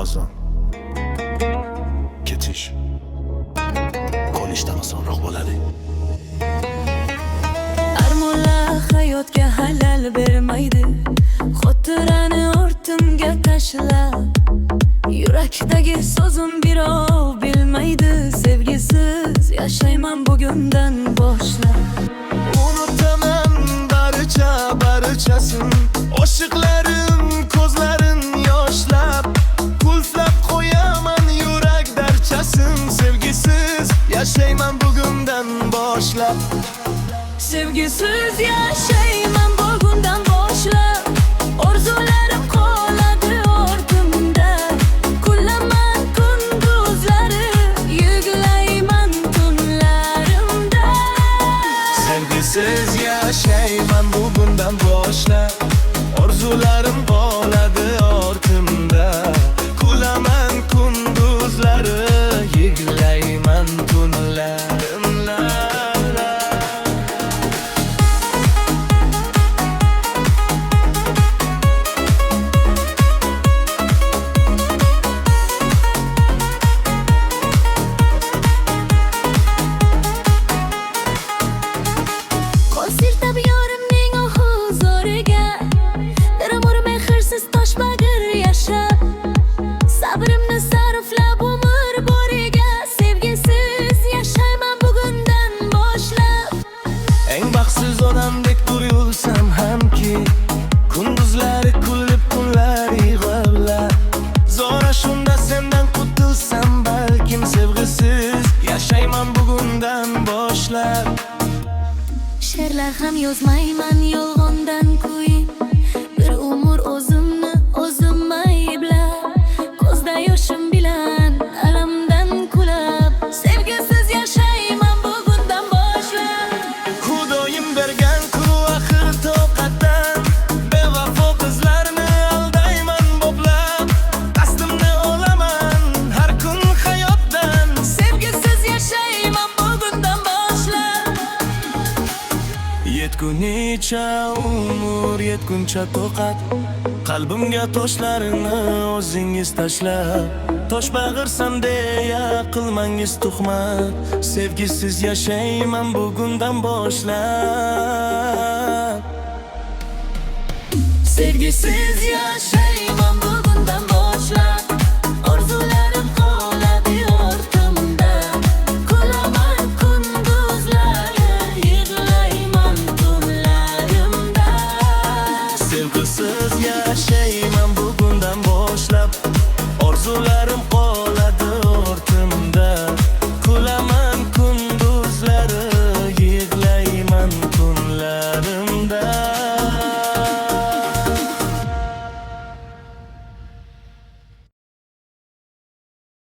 oson. Ketish qo'nishdan osonroq bo'ladi. Armonlar hayotga halal bermaydi. Xotirani ortimga tashlab, yurakdagi so'zim birov bilmaydi. Sevgisiz yashayman bugundan boshlab. Unutaman barchasin, oshiqlarim ko'zlarin yoshlab, qulflab qo'yaman yurak darchasin. Sevgisiz yashayman bugundan boshlab. Sevgisiz yashayman bugundan boshlab. Orzularim qoladi ortimda. Kullaman kunduzlari, yig'layman tunlarimda. Sevgisiz yashayman bugundan boshlab. Orzularim qoladi ortimda. Kullaman kunduzlari, yig'layman tunlarimda. Qo'l siltab yorimning huzuriga, diramur mehrsiz toshbag'ir yashab, sabrimni sarflab umr bo'riga. Sevgisiz yashayman bugundan boshlab. Eng baxtsiz odamdek tuyulsam hamki, kunduzlari kulib kunlar yig'lab. Zora shunda sendan qutulsam balkim. Sevgisiz yashayman bugundan boshlab. She'rlar ham yozmayman yolg'ondan kuyib, bir umr o'zimni o'zim ayblab, ko'zda yoshim bilan alamdan kulab. Sevgisiz yashayman bugundan boshlab. Xudoyim bergan kuru axir toqatdan, bevafo qizlarni aldayman boplab. Qasdimni olaman har kun hayotdan. Sevgisiz yashayman bugundan boshlab. Yetgunicha umr, yetguncha toqat, qalbimga toshlarini o'zingiz tashlab. Toshbag'irsan deya qilmangiz tuhmat. Sevgisiz yashayman bugundan boshlab. Sevgisiz